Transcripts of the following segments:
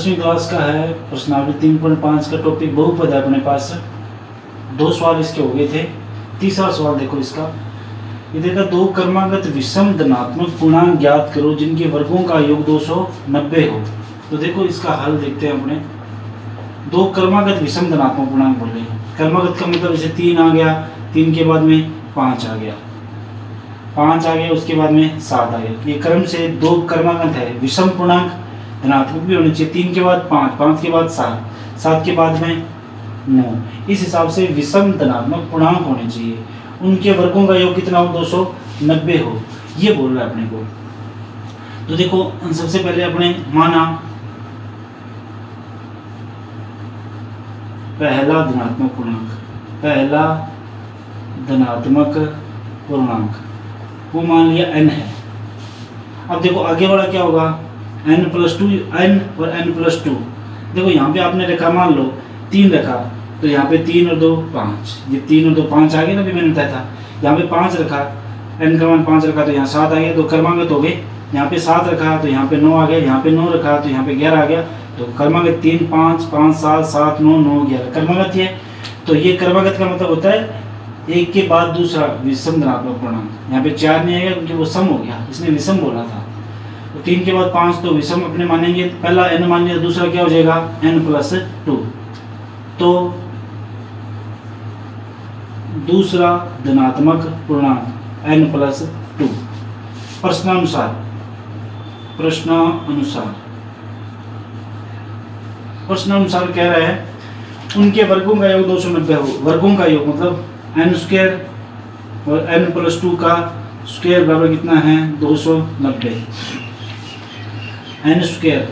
10वीं क्लास का है, प्रश्नावली 3.5 का टॉपिक बहुपद है अपने पास। 2 सवाल इसके हो गए थे। तीसरा सवाल देखो इसका, ये देखा 2 क्रमागत विषम धनात्मक पूर्णांक ज्ञात करो जिनके वर्गों का योग 290 हो। तो देखो इसका हल देखते हैं अपने। 2 क्रमागत विषम धनात्मक पूर्णांक बोले, क्रमागत का मतलब जैसे 3 आ गया, 3 के बाद में 5 आ गया, 5 आ गया, उसके बाद में 7 आ गया। ये क्रम से 2 क्रमागत है, विषम पूर्णांक धनात्मक भी होने चाहिए। 3 के बाद 5, 5 के बाद 7, 7 के बाद में 9, इस हिसाब से विषम धनात्मक पूर्णांक होने चाहिए। उनके वर्गों का योग कितना हो, 290 हो, ये बोल रहा है अपने को। तो देखो सबसे पहले अपने माना पहला धनात्मक पूर्णांक, पहला धनात्मक पूर्णांक वो मान लिया n है। अब देखो आगे वाला क्या होगा, n+2, n और n+2। देखो यहाँ पे आपने रखा, मान लो 3 रखा, तो यहाँ पे 3 और 2 5, ये 3 और 2 5 आ गया ना, भी मैंने बताया था। यहाँ पे 5 रखा, n का मान 5 रखा, तो यहाँ 7 आ गया, तो क्रमागत हो गए। यहाँ पे 7 रखा तो यहाँ पे 9 आ गया, यहाँ पे 9 रखा तो यहाँ पे 11 आ गया। तो क्रमागत 3 5 5 7 7 9 9 11 क्रमागत है। तो ये क्रमागत का मतलब होता है एक के बाद दूसरा विषम धनात्मक पूर्णांक। यहाँ पे 4 नहीं आएगा क्योंकि वो सम हो गया, इसने विषम बोला था। तो 3 के बाद 5 तो विषम अपने मानेंगे, पहला n मान लिया, दूसरा क्या हो जाएगा n+2। तो दूसरा धनात्मक पूर्णांक n+2। प्रश्नानुसार कह रहा है उनके वर्गों का योग 290 हो। वर्गों का योग मतलब n² और n+2 का स्क्वायर बराबर कितना है, 290। n²,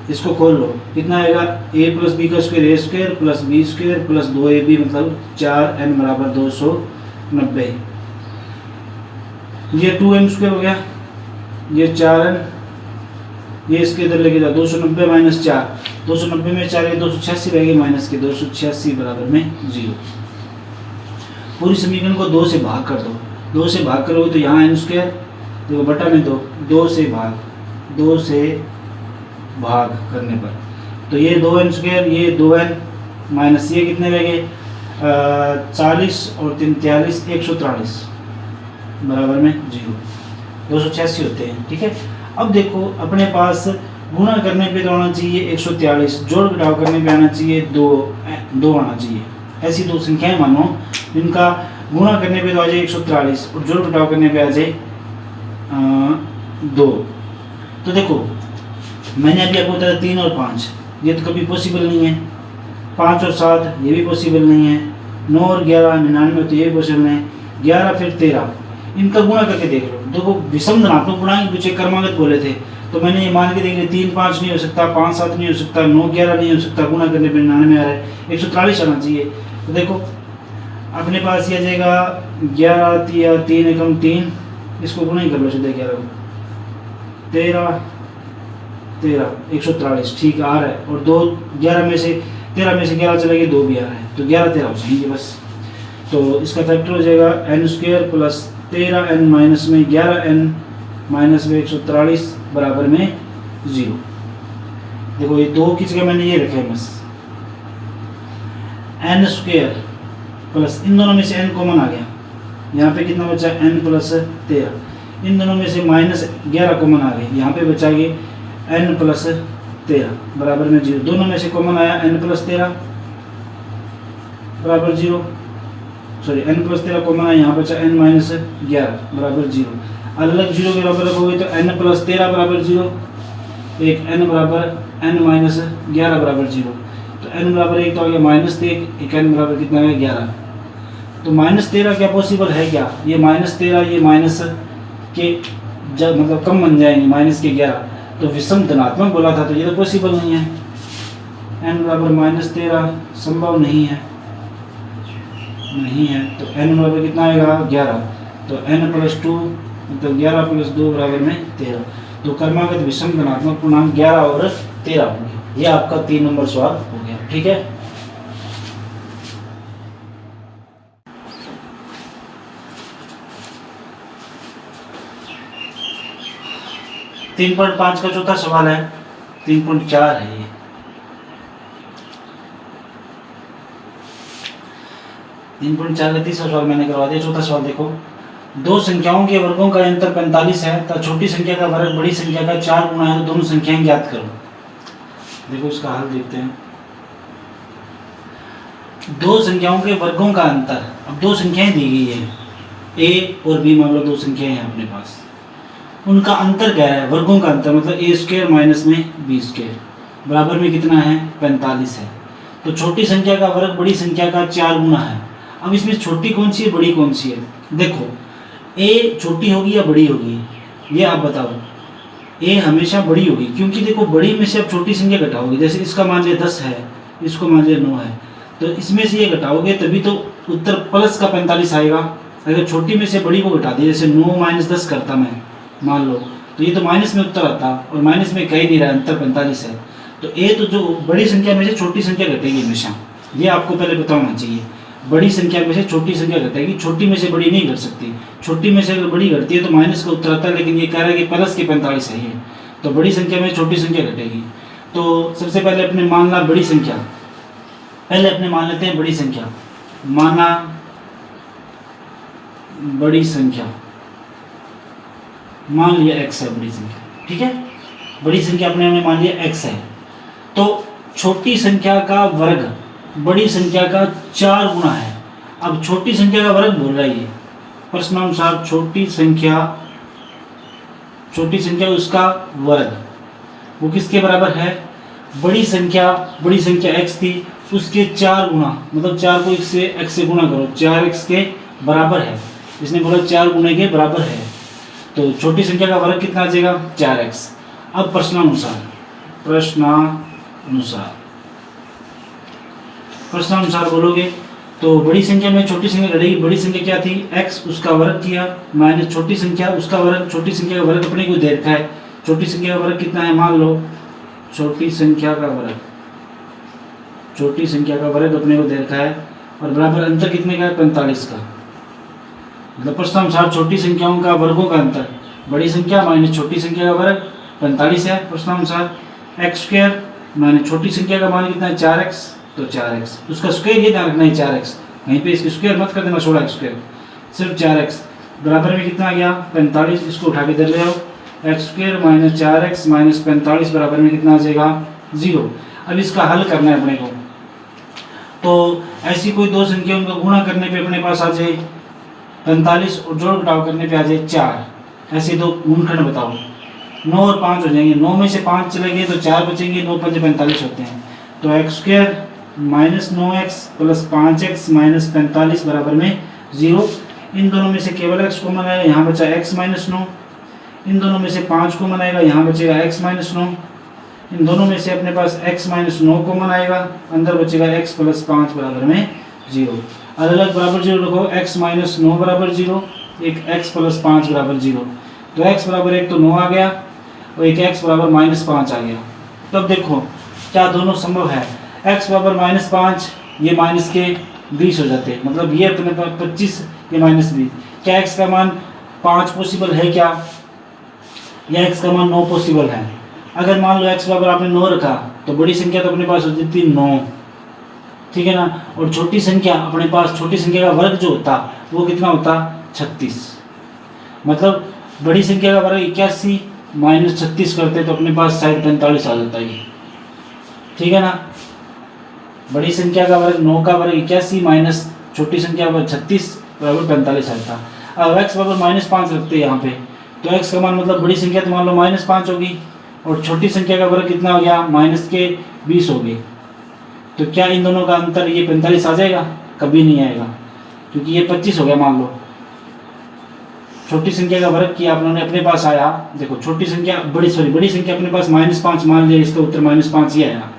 इसको खोल लो, कितना आएगा, a+b का square a² plus b² plus 2ab मतलब 4n बराबर 290। ये 2n² हो गया, ये 4n, ये इसके इधर लेके जाओ, 290 माइनस 4, 290 में 4 है 286 रहेगी, माइनस के 286 बराबर में 0। पूरी समीकरण को 2 से भाग कर दो, 2 से भाग करोगे तो यहाँ n² देखो बटा में 2 से भाग करने पर तो ये 2n², ये 2n माइनस ये कितने रह गए, 40 और 3 43 143 बराबर में 0, 286 होते हैं। ठीक है। अब देखो अपने पास गुणा करने पे तो आना चाहिए 143, जोड़ घटाव करने पे आना चाहिए 2 आना चाहिए। ऐसी 2 संख्याएं मानो जिनका गुणा करने पे तो आ जाए 143 और जोड़ घटाव करने पे आ जाए 2। तो देखो मैंने अभी आपको बताया 3 और 5 ये तो कभी पॉसिबल नहीं है, 5 और 7 ये भी पॉसिबल नहीं है, 9 और 11 99 तो ये भी पॉसिबल नहीं है, 11 फिर 13 इनका गुणा करके देख लो। देखो विषम धनात्मक पूर्णांक पीछे क्रमागत बोले थे, तो मैंने ये मान के देख लिया 3 5 नहीं हो सकता, 5 7 नहीं हो सकता, 9 11 नहीं हो सकता, गुणा करने पर 99 आ रहा है, 143 आना चाहिए। तो देखो अपने पास ये आ जाएगा 11 3 एकम 3, इसको गुणा ही कर लो सीधे 11 13 143 ठीक आ रहा है। और 2 11 में से 13 में से 11 चले गए, 2 भी आ रहा है, तो 11 13 हो जाएंगे बस। तो इसका फैक्टर हो जाएगा n² प्लस 13n माइनस में 11n माइनस में 143 बराबर में 0। देखो ये 2 की जगह मैंने ये रखा है बस, n² प्लस इन दोनों में से n कॉमन आ गया, यहाँ पे कितना बचा n+13, इन दोनों में से माइनस 11 कॉमन आ गए, यहाँ पे बचा ये n+13 बराबर में 0। दोनों में से कॉमन आया n+13 बराबर 0, सॉरी n+13 कॉमन आया, यहाँ बचा n-11 बराबर 0। अलग 0 के बराबर रखोगे तो n+13 बराबर 0, एक n बराबर n-11 बराबर 0, तो n बराबर 1 तो आ गया -1, एक n बराबर कितना है 11। तो -13 क्या पॉसिबल है क्या, ये -13 ये माइनस के जब मतलब कम बन जाएंगे, माइनस के 11, तो विषम धनात्मक बोला था, तो ये तो पॉसिबल नहीं है। n बराबर -13 संभव नहीं है, तो n बराबर कितना आएगा 11, तो n+2 मतलब 11 + 2 बराबर में 13। तो क्रमागत विषम धनात्मक पूर्णांक 11 और 13 होंगे। ये आपका 3 नंबर सवाल हो गया। ठीक है। 3.5 का चौथा सवाल है, 3.4 है ये। 3.4 का तीसरा सवाल मैंने करवा दिया। चौथा सवाल देखो, दो संख्याओं के वर्गों का अंतर 45 है तो छोटी संख्या का वर्ग बड़ी संख्या का 4 गुना है तो दोनों संख्याएं ज्ञात करो। देखो इसका हल देखते हैं। दो संख्याओं के वर्गों का अंतर, अब दो संख्याएं दी गई है ए और बी, मान लो दो संख्याएं हैं अपने पास, उनका अंतर क्या है, वर्गों का अंतर मतलब ए स्क्वायर माइनस में बी स्क्वायर बराबर में कितना है 45 है। तो छोटी संख्या का वर्ग बड़ी संख्या का 4 गुना है। अब इसमें छोटी कौन सी है बड़ी कौन सी है, देखो ए छोटी होगी या बड़ी होगी, ये आप बताओ। ए हमेशा बड़ी होगी, क्योंकि देखो बड़ी में से आप छोटी संख्या घटाओगे, जैसे इसका मान लिया 10 है, इसको मान लिया 9 है, तो इसमें से ये घटाओगे तभी तो उत्तर प्लस का 45 आएगा। अगर छोटी में से बड़ी को घटा दिया, जैसे 9 माइनस 10 करता मैं मान लो, तो ये तो माइनस में उत्तर आता, और माइनस में कहीं नहीं रहा, अंतर 45 है। तो ए तो जो बड़ी संख्या में से छोटी संख्या घटेगी हमेशा, ये आपको पहले पता होना चाहिए। बड़ी संख्या में से छोटी संख्या घटेगी, छोटी में से बड़ी नहीं घट सकती। छोटी में से अगर बड़ी घटती है तो माइनस का उत्तर आता है, लेकिन ये कह रहा है कि प्लस के 45 है ये, तो बड़ी संख्या में छोटी संख्या घटेगी। तो सबसे पहले अपने मानना बड़ी संख्या, पहले अपने मान लेते हैं बड़ी संख्या, माना बड़ी संख्या, मान लिया x है बड़ी संख्या, ठीक है, बड़ी संख्या अपने मान लिया x है। तो छोटी संख्या का वर्ग बड़ी संख्या का 4 गुना है। अब छोटी संख्या का वर्ग बोल रहा है ये प्रश्नानुसार, छोटी संख्या उसका वर्ग वो किसके बराबर है, बड़ी संख्या x थी उसके 4 गुना, मतलब 4 को x से गुणा करो, 4x के बराबर है। इसने बोला 4 गुने के बराबर है, तो छोटी संख्या का वर्ग कितना आ जाएगा 4x। अब प्रश्नानुसार बोलोगे तो बड़ी संख्या में छोटी संख्या घटेगी। बड़ी संख्या क्या थी x, उसका वर्ग किया माइनस छोटी संख्या उसका वर्ग, छोटी संख्या का वर्ग अपने को दे रखा है। छोटी संख्या का वर्ग कितना है, मान लो छोटी संख्या का वर्ग अपने को दे रखा है, और बराबर अंतर कितने का है 45 का। मतलब प्रश्नानुसार छोटी संख्याओं का वर्गों का अंतर बड़ी संख्या माइनस छोटी संख्या का वर्ग 45 है प्रश्नानुसार। एक्स स्क्वायर माइनस छोटी संख्या का मान कितना है 4x, तो 4x उसका स्क्वायर ये ध्यान रखना है 4x, कहीं पे इसकी स्क्वायर मत कर देना 16x स्क्वायर, सिर्फ 4x बराबर में कितना आ गया 45। इसको उठा के इधर ले आओ, x square minus 4x minus 45 बराबर में कितना आ जाएगा 0। अब इसका हल करना है अपने को, तो ऐसी कोई दो संख्या उनका गुणा करने पे अपने पास आ जाए 45 और जोड़ घटाव करने पे आ जाए 4। ऐसे दो गुणनखंड बताओ, 9 और 5 हो जाएंगे, 9 में से 5 चले गए तो 4 बचेंगे, 9 5 45 होते हैं। तो x square minus 9x plus 5x minus 45 बराबर में 0। इन दोनों में से केवल x कॉमन आएगा, यहाँ बचा x माइनस 9। इन दोनों में से 5 कॉमन आएगा, यहाँ बचेगा x माइनस 9। इन दोनों में से अपने पास x माइनस 9 कॉमन आएगा, अंदर बचेगा x प्लस 5 बराबर में 0। अलग अलग बराबर 0 रखो, x माइनस 9 बराबर 0, एक x प्लस 5 बराबर 0। तो x बराबर 1 तो 9 आ गया और एक x बराबर माइनस 5 आ गया। तब देखो क्या दोनों संभव है, x बराबर माइनस 5 ये माइनस के 20 हो जाते हैं, मतलब ये अपने पास 25 ये माइनस 20। क्या x का मान 5 पॉसिबल है क्या, या x का मान 9 पॉसिबल है। अगर मान लो x बराबर आपने 9 रखा तो बड़ी संख्या तो अपने पास हो जाती 9, ठीक है ना, और छोटी संख्या अपने पास, छोटी संख्या का वर्ग जो होता वो कितना होता 36। मतलब बड़ी संख्या का वर्ग 81 माइनस 36 करते तो अपने पास साइड 45 आ जाता है, ठीक है ना। बड़ी संख्या का वर्ग 9 का वर्ग 81 माइनस छोटी संख्या का वर्ग 36 बराबर 45 आता। अब x बराबर माइनस 5 रखते हैं यहाँ पे, तो x का मान मतलब बड़ी संख्या तो मान लो माइनस 5 होगी और छोटी संख्या का वर्ग कितना हो गया माइनस के 20 हो गए। तो क्या इन दोनों का अंतर ये 45 आ जाएगा, कभी नहीं आएगा, क्योंकि ये 25 हो गया। मान लो छोटी संख्या का वर्ग किया आपने अपने पास आया, देखो छोटी संख्या बड़ी संख्या अपने पास माइनस 5 मान लिया, इसका उत्तर माइनस 5 ही आया।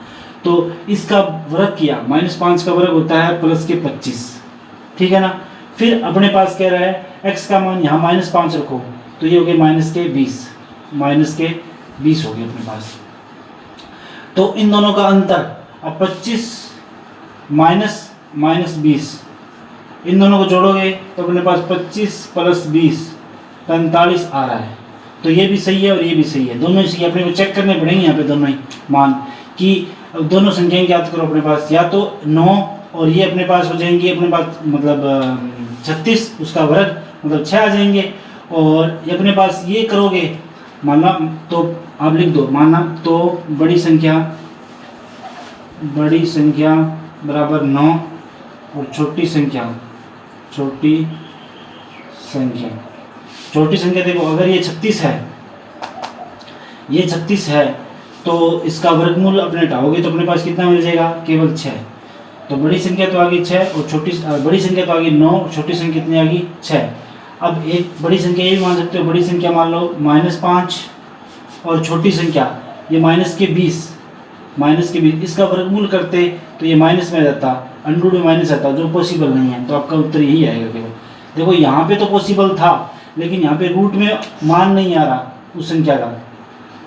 तो इसका वर्ग किया, माइनस 5 का वर्ग होता है प्लस के 25, ठीक है ना। फिर अपने पास कह रहा है x का मान यहाँ माइनस 5 रखो, तो ये हो गया माइनस के 20 हो गए अपने पास। तो इन दोनों का अंतर अब 25 माइनस 20, इन दोनों को जोड़ोगे तो अपने पास 25 प्लस 20 45 आ रहा है। तो ये भी सही है और ये भी सही है, दोनों ही सही है। अपने को चेक करने पड़ेंगे यहाँ पे दोनों ही मान कि दोनों संख्याएं ज्ञात करो अपने पास, या तो 9 और ये अपने पास हो जाएंगे, अपने पास मतलब 36 उसका वर्ग मतलब 6 आ जाएंगे। और ये अपने पास ये करोगे मानना तो आप लिख दो, मानना तो बड़ी संख्या बराबर 9 और छोटी संख्या देखो अगर ये 36 है तो इसका वर्गमूल अपने हटाओगे तो अपने पास कितना मिल जाएगा, केवल 6। तो बड़ी संख्या तो आ गई 6 और बड़ी संख्या तो आ गई 9 और छोटी संख्या कितनी आ गई 6। अब एक बड़ी संख्या ये भी मान सकते हो, बड़ी संख्या मान लो -5 और छोटी संख्या ये -20, इसका वर्गमूल करते तो ये माइनस में रहता, अंडर में माइनस आता, जो पॉसिबल नहीं है। तो आपका उत्तर यही आएगा केवल। देखो यहाँ पे तो पॉसिबल था लेकिन यहाँ पे रूट में मान नहीं आ रहा उस संख्या का,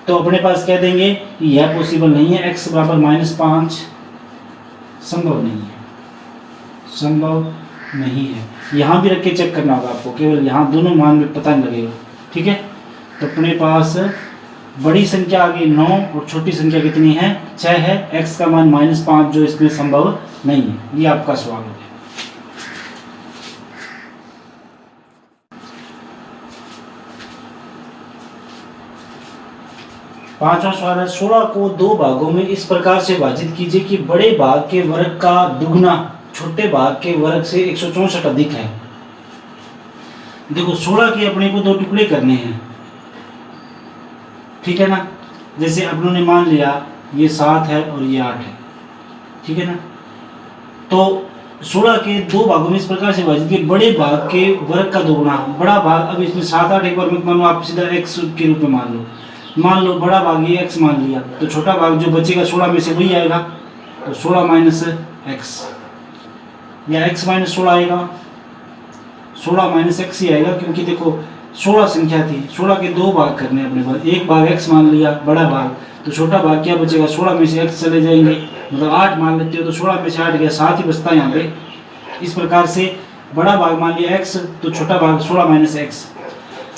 तो अपने पास कह देंगे कि यह पॉसिबल नहीं है, x बराबर -5 संभव नहीं है। यहाँ भी रख के चेक करना होगा आपको, केवल यहाँ दोनों मान में पता नहीं लगेगा। ठीक है, तो अपने पास बड़ी संख्या आ गई 9 और छोटी संख्या कितनी है 6 है, x का मान -5 जो इसमें संभव नहीं है। ये आपका सवाल है। पांचवा सवाल है 16 को 2 भागों में इस प्रकार से विभाजित कीजिए कि बड़े भाग के वर्ग का दुगना छोटे भाग के वर्ग से 164 अधिक है। देखो 16 के अपने को 2 टुकड़े करने हैं, ठीक है ना। जैसे अपनों ने मान लिया ये 7 है और ये 8 है, ठीक है ना। तो 16 के 2 भागों में इस प्रकार से विभाजित किए बड़े भाग के वर्ग का दोगुना। बड़ा भाग, अब इसमें 7 8 एक बार मत मानो, आप सीधा x के रूप में मान लो बड़ा भाग ये x मान लिया, तो छोटा भाग जो बचेगा 16 में से वही आएगा। तो 16 माइनस x या x माइनस 16 आएगा, 16 माइनस x ही आएगा, क्योंकि देखो 16 संख्या थी, 16 के 2 भाग करने अपने पास, एक भाग x मान लिया बड़ा भाग, तो छोटा भाग क्या बचेगा 16 में से x चले जाएंगे, मतलब 8 मान लेते हो तो 16 में से 8 गया, 7 ही बचता है यहाँ पे। इस प्रकार से बड़ा भाग मान लिया x तो छोटा भाग 16 माइनस x।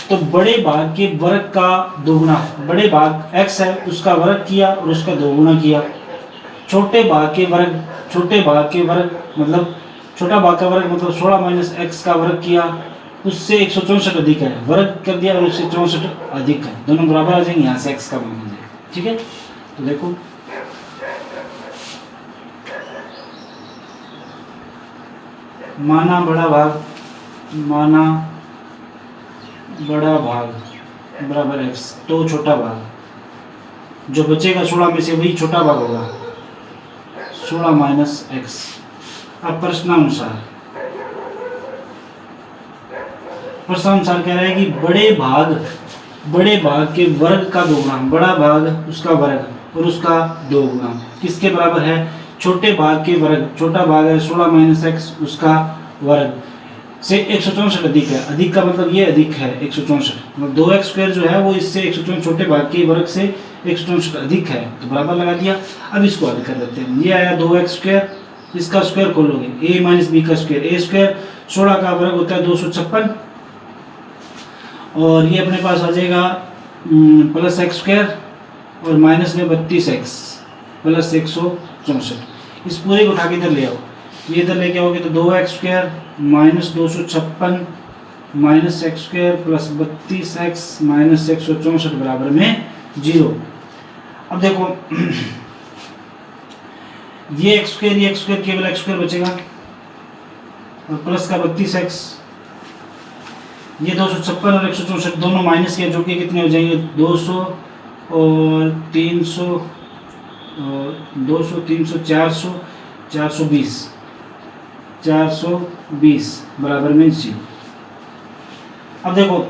तो बड़े भाग के वर्ग का दोगुना, बड़े भाग x है उसका वर्ग किया और उसका दोगुना किया। छोटे भाग के वर्ग मतलब छोटा भाग का वर्ग मतलब 16 माइनस x का वर्ग किया, उससे 164 अधिक है, वर्ग कर दिया और उससे 64 अधिक है, दोनों बराबर आ जाएंगे, यहाँ से x का मान आ जाएगा। ठीक है, तो देखो माना बड़ा भाग बराबर x, तो छोटा भाग जो बचेगा 16 में से वही छोटा भाग होगा, 16 माइनस x। अब प्रश्नानुसार कह रहा है कि बड़े भाग के वर्ग का दोगुना, बड़ा भाग उसका वर्ग और उसका दोगुना किसके बराबर है, छोटे भाग के वर्ग, छोटा भाग है 16 माइनस x उसका वर्ग से 164 अधिक है। अधिक का मतलब ये अधिक है 164, मतलब 2x स्क्वायर जो है वो इससे 164 छोटे भाग के वर्ग से 164 अधिक है, तो बराबर लगा दिया। अब इसको हल कर देते हैं, ये आया 2x स्क्वायर, इसका स्क्वायर खोलोगे a माइनस बी का स्क्वायर, a स्क्वायर 16 का वर्ग होता है 256 और ये अपने पास आ जाएगा प्लस x स्क्वायर और माइनस में 32x प्लस 164। इस पूरे को उठा के इधर ले आओ, ये इधर लेके आओगे तो 2x square minus 256 minus x square plus 32x minus 164 बराबर में 0। अब देखो ये x स्क्वायर केवल x स्क्वायर बचेगा और प्लस का 32x, ये 256 और 164 दोनों माइनस के जो कि कितने हो जाएंगे 200 और 300 और 200 300 400 420 बराबर में 0। अब देखो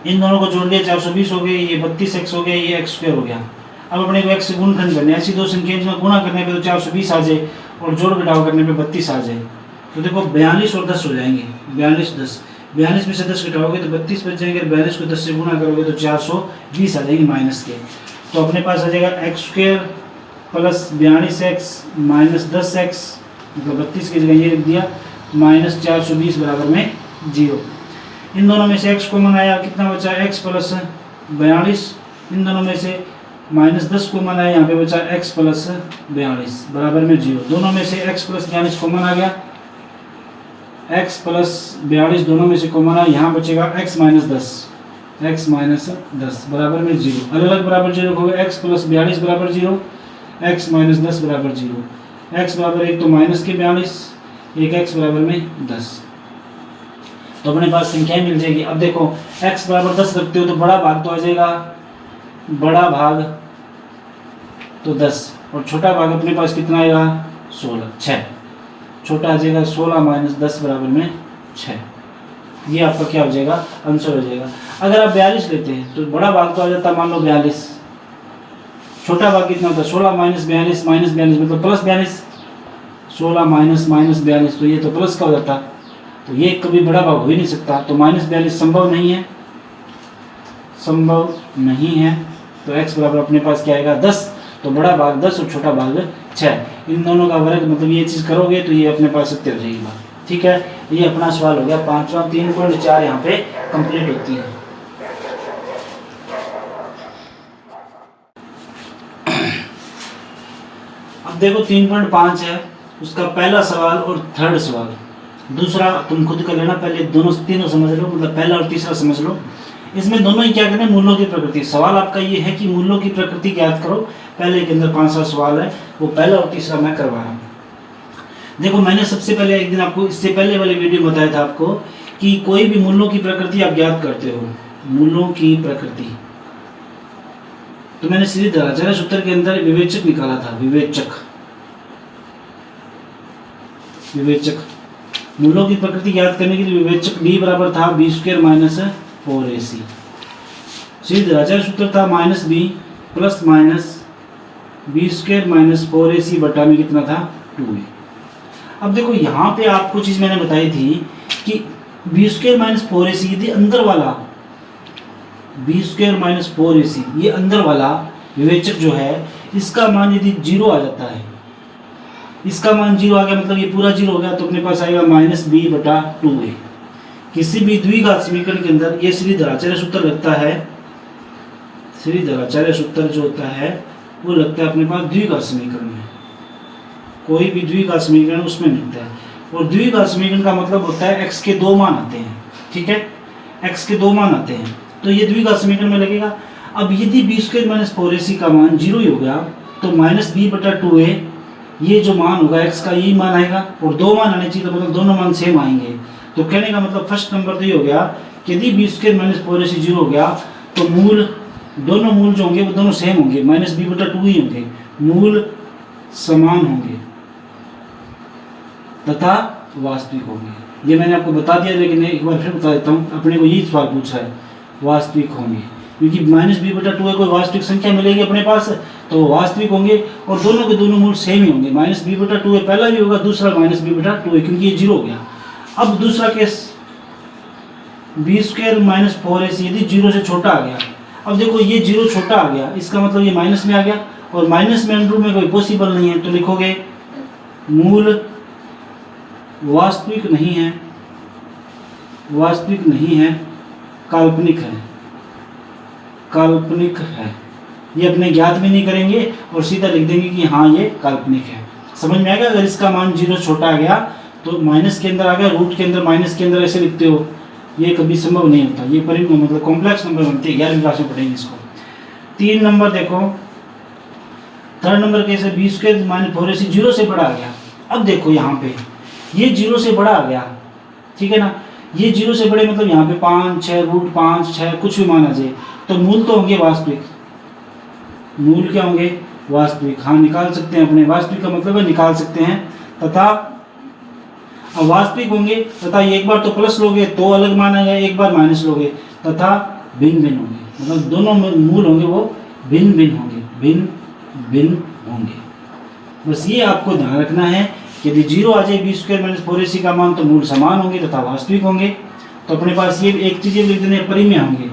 इन दोनों को जोड़ लिया 420 हो गए, ये 32x हो गया, ये x स्क्वायर हो गया। अब अपने को x से गुणनखंड करना है, ऐसी दो संख्या जिनका गुणा करने पे तो 420 आ जाए और जोड़ घटाव करने पे 32 आ जाए। तो देखो 42 और 10 हो जाएंगे, 42 में से 10 घटाओगे तो 32 बच जाएंगे, 42 को 10 से गुणा करोगे तो 420 आ जाएंगे माइनस के। तो अपने पास आ जाएगा x square plus 42x minus 10x, मतलब 32 की जगह ये लिख दिया माइनस 420 बराबर में 0। इन दोनों में से x कॉमन आया, कितना बचा x प्लस 42, इन दोनों में से -10 कॉमन है, यहाँ पे बचा x प्लस 42 बराबर में 0। दोनों में से x प्लस 42 कॉमन आ गया, x प्लस 42 दोनों में से कॉमन आ, यहाँ बचेगा x माइनस 10 बराबर में 0। अलग अलग बराबर 0 हो गया, x प्लस 42 बराबर 0, x माइनस 10 बराबर 0। x बराबर 1 तो माइनस के 42, एक x बराबर में 10, तो अपने पास संख्याएं मिल जाएगी। अब देखो x बराबर 10 रखते हो तो बड़ा भाग तो आ जाएगा, बड़ा भाग तो 10, और छोटा भाग अपने पास कितना आएगा 6, छोटा आ जाएगा 16 माइनस 10 बराबर में 6। ये आपका क्या हो जाएगा, आंसर हो जाएगा। अगर आप 42 लेते हैं तो बड़ा भाग तो आ जाता मान लो 42, छोटा भाग कितना होता है 16 माइनस 42 मतलब प्लस 42, 16 माइनस 42 तो ये तो प्लस का हो जाता, तो ये कभी बड़ा भाग हो ही नहीं सकता, तो -42 संभव नहीं है, संभव नहीं है। तो x बराबर अपने पास क्या आएगा 10, तो बड़ा भाग 10 और छोटा भाग 6, इन दोनों का वर्ग मतलब ये चीज़ करोगे तो ये अपने पास सत्य हो जाएगी बात। ठीक है, ये अपना सवाल हो गया 5वां। 3.4 यहाँ पे कंप्लीट होती है। अब देखो 3.5 है, उसका पहला सवाल और थर्ड सवाल, दूसरा तुम खुद कर लेना, पहले तीनों समझ लो, मतलब पहला और तीसरा समझ लो। इसमें दोनों ही क्या करना है, मूल्यों की प्रकृति। सवाल आपका ये है कि मूल्यों की प्रकृति ज्ञात करो, पहले के अंदर 5 सवाल है, वो पहला और तीसरा मैं करवा रहा हूँ। देखो मैंने सबसे पहले एक दिन आपको इससे पहले वाले वीडियो में बताया था आपको कि कोई भी मूल्यों की प्रकृति आप ज्ञात करते हो, मूल्यों की प्रकृति, तो मैंने श्रीधराचार्य सूत्र के अंदर विवेचक निकाला था, विवेचक मूल्यों की प्रकृति ज्ञात करने के लिए विवेचक b बराबर था b² माइनस 4ac। श्रीधराचार्य सूत्र था -b plus minus b² minus 4ac बटा में कितना था 2a। अब देखो यहाँ पे आपको चीज़ मैंने बताई थी कि b² माइनस 4ac यदि अंदर वाला b² माइनस 4ac ये अंदर वाला विवेचक जो है इसका मान यदि 0 आ जाता है, इसका मान 0 आ गया मतलब ये पूरा 0 हो गया, तो अपने पास आएगा -b बटा 2a। किसी भी द्विघात समीकरण के अंदर ये श्रीधराचार्य सूत्र लगता है, श्रीधराचार्य सूत्र जो होता है वो लगता है अपने पास द्विघात समीकरण में, कोई भी द्विघात समीकरण उसमें मिलता है। और द्विघात समीकरण का मतलब होता है x के 2 मान आते हैं, ठीक है, x के 2 मान आते हैं, तो ये द्विघात समीकरण में लगेगा। अब यदि b² माइनस 4ac का मान 0 ही हो गया तो -b बटा 2a ये जो मान होगा x का यही मान आएगा, और 2 मान आने चाहिए, तो मतलब दोनों मान सेम आएंगे। तो कहने का मतलब फर्स्ट नंबर तो ये हो गया कि यदि b² माइनस 4ac 0 हो गया तो मूल, दोनों मूल जो होंगे वो दोनों सेम होंगे, -b बटा 2 ही होंगे, मूल समान होंगे तथा वास्तविक होंगे। ये मैंने आपको बता दिया, लेकिन एक बार फिर बता देता हूँ, अपने को यही सवाल पूछा है, वास्तविक होंगे, क्योंकि -b बटा 2 कोई वास्तविक संख्या मिलेगी अपने पास तो वास्तविक होंगे, और दोनों के दोनों मूल सेम ही होंगे। -b बटा 2 पहला भी होगा, दूसरा -b बटा 2 क्योंकि ये 0 हो गया। अब दूसरा केस b² माइनस 4ac यदि 0 से छोटा आ गया, अब देखो ये 0 छोटा आ गया, इसका मतलब ये माइनस में आ गया, और माइनस में अंडर में कोई पॉसिबल नहीं है, तो लिखोगे मूल वास्तविक नहीं है, वास्तविक नहीं है, काल्पनिक है, काल्पनिक है। ये अपने ज्ञात भी नहीं करेंगे और सीधा लिख देंगे कि हाँ ये काल्पनिक है। समझ में आएगा? अगर इसका मान 0 छोटा आ गया तो माइनस के अंदर आ गया, रूट के अंदर माइनस के अंदर ऐसे लिखते हो, ये कभी संभव नहीं होता, ये मतलब कॉम्प्लेक्स नंबर बनते हैं, 11वीं क्लास में पढ़ेंगे इसको। 3 नंबर देखो, थर्ड नंबर कैसे b² माइनस 4ac 0 से बड़ा आ गया। अब देखो यहाँ पे ये 0 से बड़ा आ गया, ठीक है ना, ये 0 से बड़े मतलब यहाँ पे 5, 6, रूट 5, 6 कुछ भी मान आ जाए, तो मूल तो होंगे वास्तविक, मूल क्या होंगे वास्तविक, हाँ निकाल सकते हैं अपने, वास्तविक का मतलब है निकाल सकते हैं, तथा वास्तविक होंगे, तथा एक बार तो प्लस लोगे तो अलग मान आएगा, एक बार माइनस लोगे, तथा भिन्न भिन्न होंगे, मतलब दोनों मूल होंगे वो भिन्न भिन्न होंगे, भिन्न भिन्न होंगे। बस ये आपको ध्यान रखना है कि यदि 0 आ जाए b² माइनस 4ac का मान तो मूल समान होंगे तथा वास्तविक होंगे। तो अपने पास ये एक चीज़ लिख देने परिमेय होंगे,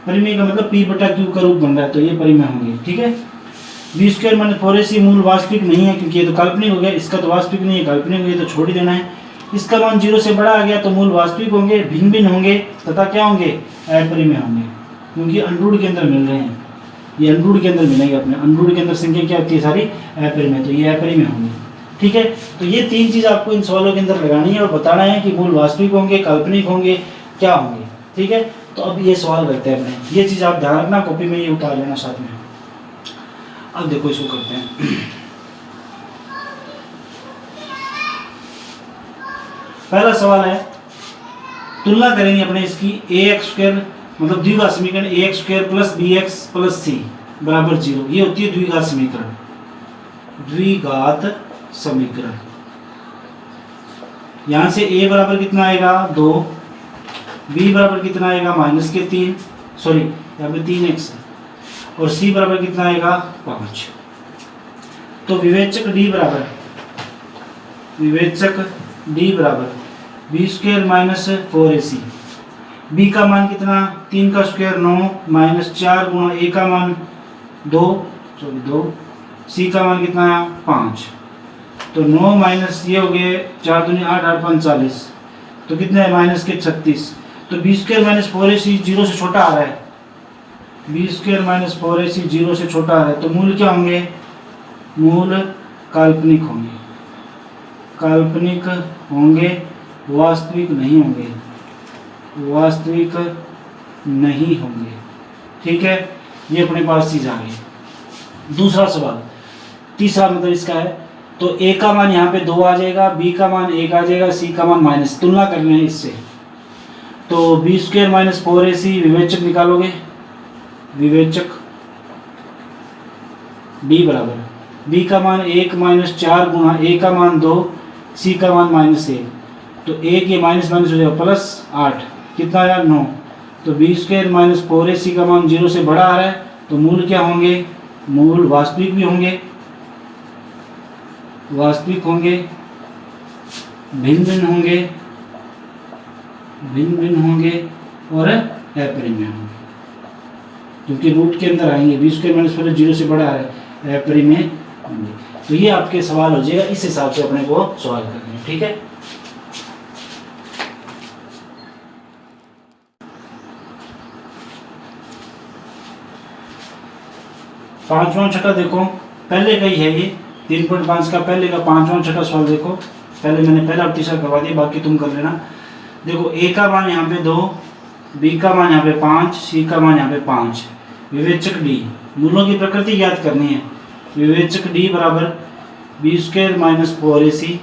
परिमेय का मतलब p बटा q का रूप बन रहा है, तो ये परिमेय होंगे, ठीक है। b² माइनस 4ac मूल वास्तविक नहीं है क्योंकि ये तो काल्पनिक हो गया, इसका तो वास्तविक नहीं है, काल्पनिक हो गया तो छोड़ ही देना है। इसका मान 0 से बड़ा आ गया तो मूल वास्तविक होंगे, भिन्न भिन्न होंगे, तथा क्या होंगे अपरिमेय होंगे, क्योंकि अंडरूट के अंदर मिल रहे हैं। ये अनरूट के अंदर मिलेंगे अपने। अनरूट के अंदर संख्या क्या होती है सारी अपरिमेय, तो ये अपरिमेय होंगे। ठीक है, तो ये 3 चीज़ आपको इन सवालों के अंदर लगानी है और बताना है कि मूल वास्तविक होंगे, काल्पनिक होंगे, क्या होंगे। ठीक है, तो अब ये सवाल करते हैं अपने, ये चीज़ आप ध्यान रखना, कॉपी में ये उतार लेना साथ में। अब देखो इसको करते हैं। पहला सवाल है, तुलना करेंगे अपने इसकी ax² मतलब द्विघात समीकरण ax² + bx + c बराबर 0। ये होती है द्विघात समीकरण। द्विघात समीकरण यहां से a बराबर कितना आएगा 2, b बराबर कितना आएगा -3, सॉरी यहाँ पे 3x और c बराबर कितना आएगा 5। तो विवेचक d बराबर b² - 4ac। b का मान कितना 3 का स्क्वायर 9 -4 गुणा a का मान 2 c का मान कितना है 5। तो 9 माइनस ये हो गए 4 दूनी 8 8 5 40, तो कितना है -36। तो b² - 4ac 0 से छोटा आ रहा है। b² - 4ac 0 से छोटा आ रहा है, तो मूल क्या होंगे? मूल काल्पनिक होंगे। काल्पनिक होंगे, वास्तविक नहीं होंगे। वास्तविक नहीं होंगे। ठीक है, ये अपने पास चीज आ गई। दूसरा सवाल, तीसरा मतलब इसका है, तो a का मान यहाँ पे 2 आ जाएगा, b का मान 1 आ जाएगा, c का मान -। तुलना करनी है इससे, तो b² - 4ac विवेचक निकालोगे। विवेचक d बराबर b का मान 1 -4 गुणा a का मान 2, c का मान -1। तो 1 ये माइनस हो जाएगा +8, कितना आया 9। तो b² - 4ac का मान 0 से बड़ा आ रहा है, तो मूल क्या होंगे? मूल वास्तविक भी होंगे, वास्तविक होंगे, भिन्न भिन्न होंगे, भिन्न भिन्न होंगे और अपरिमेय होंगे, क्योंकि रूट के अंदर आएंगे। b² - 4 0 से बड़ा है, अपरिमेय होंगे। तो ये आपके सवाल हो जाएगा, इस हिसाब से अपने को सवाल करने हैं। ठीक है, पांचवा छठा देखो, पहले का ही है ये 3.5 का, पहले का पांचवा छठा सवाल देखो। पहले मैंने पहला और तीसरा करवा दिया, बाकी तुम कर लेना। देखो a का मान यहाँ पे 2, b का मान यहाँ पे 5, c का मान यहाँ पे 5। विवेचक d, मूलों की प्रकृति याद करनी है। विवेचक d बराबर b² - 4ac,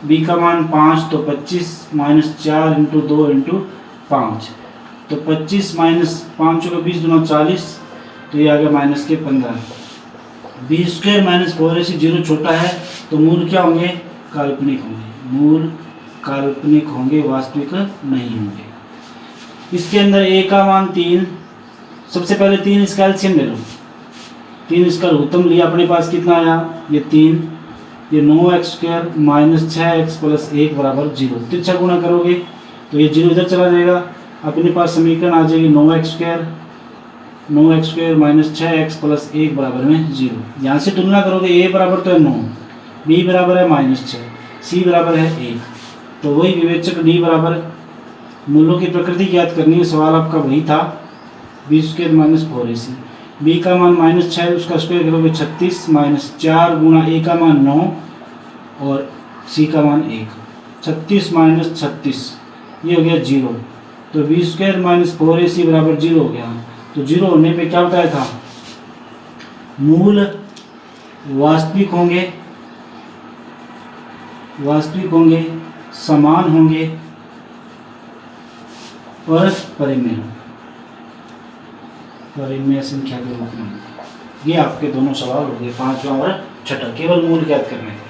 b का मान 5 तो 25 -4 × 2 × 5, तो 25 - 5 का 20 दूना 40, तो ये आ गया -15। b² - 4ac 0 छोटा है, तो मूल क्या होंगे? काल्पनिक होंगे। मूल काल्पनिक होंगे, वास्तविक नहीं होंगे। इसके अंदर a का मान 3, सबसे पहले 3 इसका एलसीएम ले लो। 3 इसका लघुत्तम लिया, अपने पास कितना आया? ये 3, ये 9x² - 6x + 1 बराबर 0। तिरछा गुणा करोगे तो ये 0 इधर चला जाएगा, अपने पास समीकरण आ जाएगी 9x² - 6x + 1 बराबर में 0। यहाँ से तुलना करोगे, a बराबर तो है 9, b बराबर है -6, c बराबर है 1। तो वही विवेचक d बराबर, मूलों की प्रकृति याद करनी है, सवाल आपका वही था। b² - 4ac, b का मान -6, उसका स्क्वायर करोगे 36 -4 गुणा a का मान 9 और c का मान 1। 36 - 36 ये हो गया 0। तो b² - 4ac बराबर 0 हो गया। तो 0 होने पे क्या बताया था? मूल वास्तविक होंगे, वास्तविक होंगे, समान होंगे और परिमेय, परिमेय संख्या के रूप में। ये आपके दोनों सवाल हो गए, पांचवा और छठा। केवल मूल ज्ञात करने थे।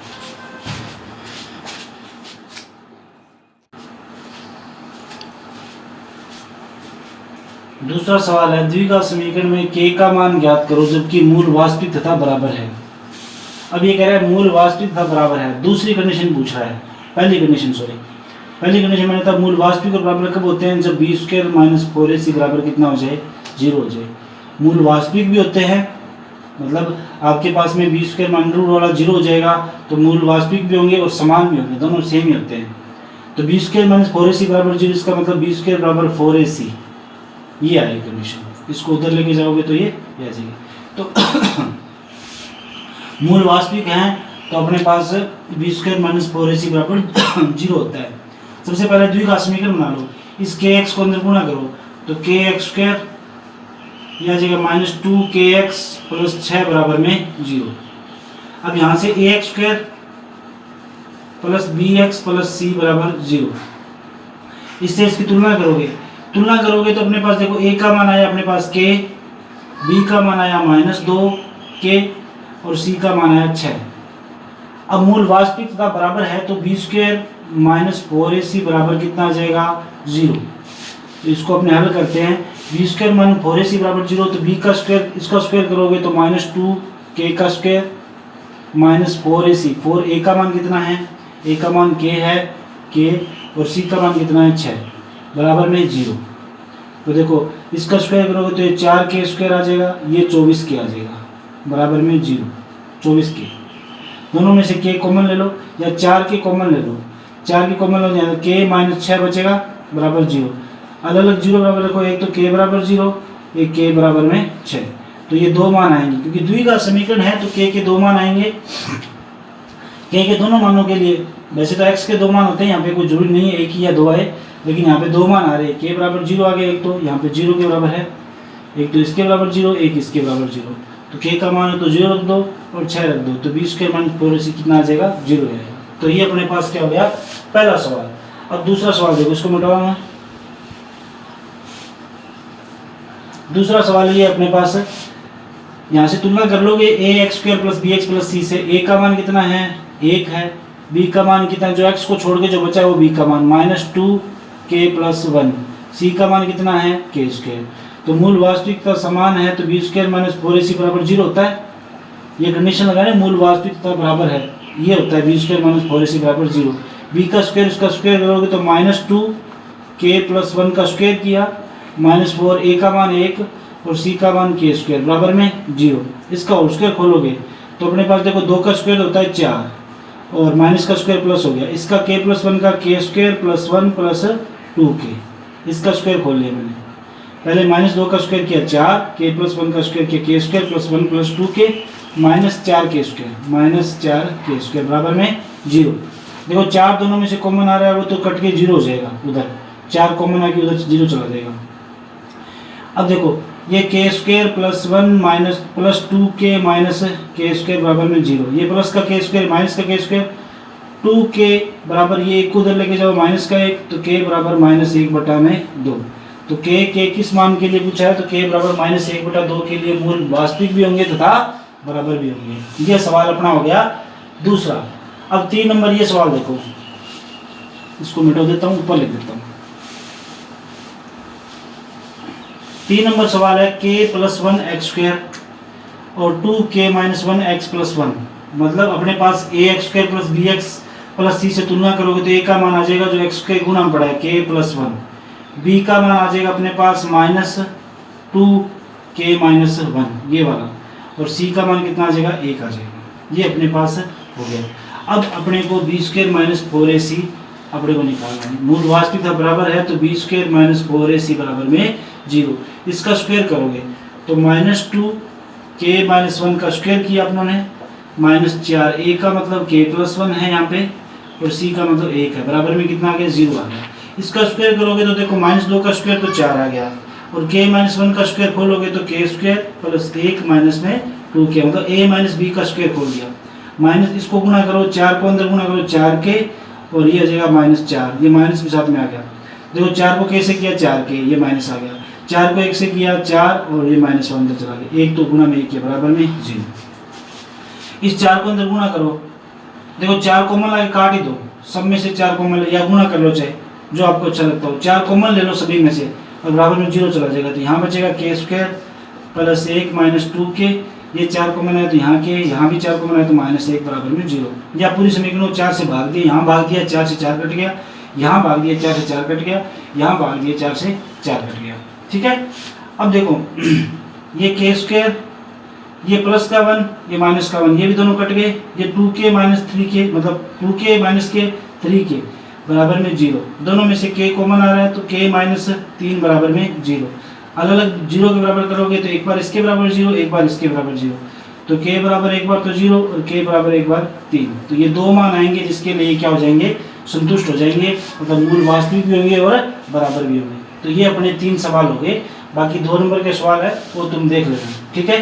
दूसरा सवाल है, द्विघात समीकरण में k का मान ज्ञात करो जबकि मूल वास्तविक तथा बराबर है। अब ये कह रहा है मूल वास्तविक तथा बराबर है। दूसरी कंडीशन पूछ रहा है, पहली कंडीशन मैंने था मूल वास्तविक और बराबर कब होते हैं? जब b² - 4ac बराबर कितना हो जाए? 0 हो जाए। मूल वास्तविक भी होते हैं, मतलब आपके पास में b² √ वाला 0 हो जाएगा, तो मूल वास्तविक भी होंगे और समान भी होंगे, दोनों सेम ही होते हैं। तो b² - 4ac बराबर 0, इसका मतलब b² बराबर 4ac, ये आएगी कंडीशन। इसको उधर लेके जाओगे तो ये आ जाएगी। तो मूल वास्तविक हैं तो अपने पास बी स्क्वायर माइनस 4ac बराबर 0 होता है। सबसे पहले द्विघात समीकरण बना लो, इस kx को अंदर गुणा करो तो kx स्क्वायर यह आ जाएगा -2kx प्लस 6 बराबर में 0। अब यहाँ से ax square plus bx plus c बराबर 0, इससे इसकी तुलना करोगे तो अपने पास देखो a का मान आया अपने पास k, b का मान आया -2k और c का मान आया 6। अब मूल वास्तविक का बराबर है तो बी स्क्वायर माइनस 4ac बराबर कितना आ जाएगा 0। तो इसको अपने हल करते हैं, बी स्क्वायर माइनस 4ac बराबर 0, तो b का स्क्वायर इसका स्क्वायर करोगे तो -2k का स्क्वायर माइनस 4ac, 4a का मान कितना है, a का मान k है k और c का मान कितना है 6 बराबर में 0। तो देखो इसका स्क्वायर करोगे तो ये 4k स्क्वायर आ जाएगा, ये 24k आ जाएगा बराबर में 0, 24k। दोनों में से k कॉमन ले लो या 4k कॉमन ले लो, 4k कॉमन लो जाए तो k माइनस 6 बचेगा बराबर 0। अलग अलग 0 बराबर रखो, एक तो k बराबर 0, एक k बराबर में 6, तो ये दो मान आएंगे क्योंकि द्विघात समीकरण है तो k के दो मान आएंगे। k के दोनों मानों के लिए वैसे तो x के दो मान होते हैं, यहाँ पे कोई जरूरी नहीं है एक ही या दो आए, लेकिन यहाँ पे दो मान आ रहे हैं, k बराबर 0 आ गया, एक तो यहाँ पे 0 के बराबर है, एक तो इसके बराबर 0, एक इसके बराबर 0, तो k का मान है तो 0 रख दो और 6 रख दो, तो 20 स्क्वायर माइनस 4ac कितना आ जाएगा 0 आएगा। तो ये अपने पास क्या हो गया पहला सवाल। अब दूसरा सवाल देखो, इसको मिटाऊंगा। दूसरा सवाल ये अपने पास यहाँ से तुलना कर लोगे ax square plus bx plus c से। a का मान कितना है 1 है, b का मान कितना है, जो x को छोड़ के जो बचा है वो b का मान -2k प्लस 1, c का मान कितना है k स्क्वायर। तो मूल वास्तविकता समान है तो बी स्क्वायर माइनस 4ac बराबर 0 होता है। ये कंडीशन लगाए मूल वास्तविकता बराबर है, ये होता है बी स्क्वायर माइनस 4ac बराबर 0। बी का स्क्वायर उसका स्क्वायर करोगे तो -2k प्लस 1 का स्क्वायर किया, -4, a का मान 1 और c का मान k स्क्वायर बराबर में 0। इसका होल स्क्वायर खोलोगे तो अपने पास देखो 2 का स्क्वायर होता है 4 और माइनस का स्क्वायर प्लस हो गया, इसका k प्लस 1 का k square plus 1 plus 2k, इसका स्क्वायर खोल लिया मैंने। पहले -2 का स्क्वायर किया 4, k प्लस 1 का स्क्वायर किया k square plus 1 plus 2k -4k square बराबर में 0। देखो 4 दोनों में से कॉमन आ रहा है वो तो कट के 0 हो जाएगा, उधर 4 कॉमन आके उधर 0 चला जाएगा। अब देखो ये k square plus 1 minus plus 2k minus k square बराबर में 0, ये प्लस का k स्क्वायर माइनस का k स्क्वायर, 2k बराबर ये 1 को उधर लेके जाओ माइनस का 1, तो k बराबर -1/2। तो k किस मान के लिए पूछा है तो k बराबर -1/2 के लिए मूल वास्तविक भी होंगे तथा बराबर भी होंगे। ये सवाल अपना हो गया दूसरा। अब 3 नंबर ये सवाल देखो, इसको मिटा देता हूँ, ऊपर लिख देता हूँ। 3 नंबर सवाल है k प्लस 1 एक्स स्क्वायर और 2k माइनस 1 एक्स प्लस 1, मतलब अपने पास ax square plus bx plus c से तुलना करोगे तो a का मान आ जाएगा जो x के गुणा में पड़ा है k प्लस 1, b का मान आ जाएगा अपने पास -2k माइनस 1 ये वाला, और c का मान कितना आ जाएगा 1 आ जाएगा। ये अपने पास हो गया। अब अपने को बी स्क्वायर माइनस 4ac अपने को निकालना है। मूल वास्तविकता बराबर है तो बी स्क्वायर माइनस 4ac बराबर में 0। इसका स्क्वायर करोगे तो -2k माइनस 1 का स्क्वायर किया अपनों -4, a का मतलब k प्लस 1 है यहाँ पे और c का मतलब 1 है, बराबर में कितना आ गया 0 आ गया। इसका स्क्वायर करोगे तो देखो -2 का स्क्वायर तो 4 आ गया और k माइनस 1 का स्क्वायर खोलोगे तो k स्क्वायर प्लस 1 माइनस में 2k, मतलब a माइनस b का स्क्वायर खोल दिया। माइनस इसको गुणा करो, 4 को अंदर गुणा करो 4k और ये आ जाएगा -4, ये माइनस भी साथ में आ गया। देखो 4 को k से किया 4k, ये माइनस आ गया, 4 को 1 से किया 4 और ये -1 अंदर चला गया, 1 तो गुणा में 1 के बराबर में 0। इस 4 को अंदर गुणा करो, देखो 4 कॉमन लाके काट ही दो, सब में से 4 कॉमन या गुणा कर लो चाहे जो आपको अच्छा लगता हो, 4 कॉमन ले लो सभी में से और बराबर में 0 चला जाएगा। तो यहाँ बचेगा k square plus 1 minus 2k, ये 4 कॉमन है तो यहाँ के यहाँ भी 4 कॉमन है तो -1 बराबर में 0। या पूरी समीकरण 4 से भाग दिया, यहाँ भाग दिया 4 से 4 कट गया, यहाँ भाग दिया 4 से 4 कट गया, यहाँ भाग दिया 4 से 4 कट गया। ठीक है, अब देखो ये k स्क्वायर, ये प्लस का 1, ये माइनस का 1, ये भी दोनों कट गए, ये 2k माइनस 3k मतलब 2k माइनस k 3k बराबर में 0। दोनों में से k कॉमन आ रहा है तो k माइनस 3 बराबर में 0। अलग अलग जीरो के बराबर करोगे तो एक बार इसके बराबर जीरो, एक बार इसके बराबर जीरो, तो के बराबर एक बार तो जीरो और के बराबर एक बार 3। तो ये दो मान आएंगे जिसके लिए क्या हो जाएंगे, संतुष्ट हो जाएंगे, मतलब मूल वास्तविक भी होंगे और बराबर भी होंगे। तो ये अपने 3 सवाल हो गए। बाकी 2 नंबर के सवाल है वो तुम देख लेना, ठीक है।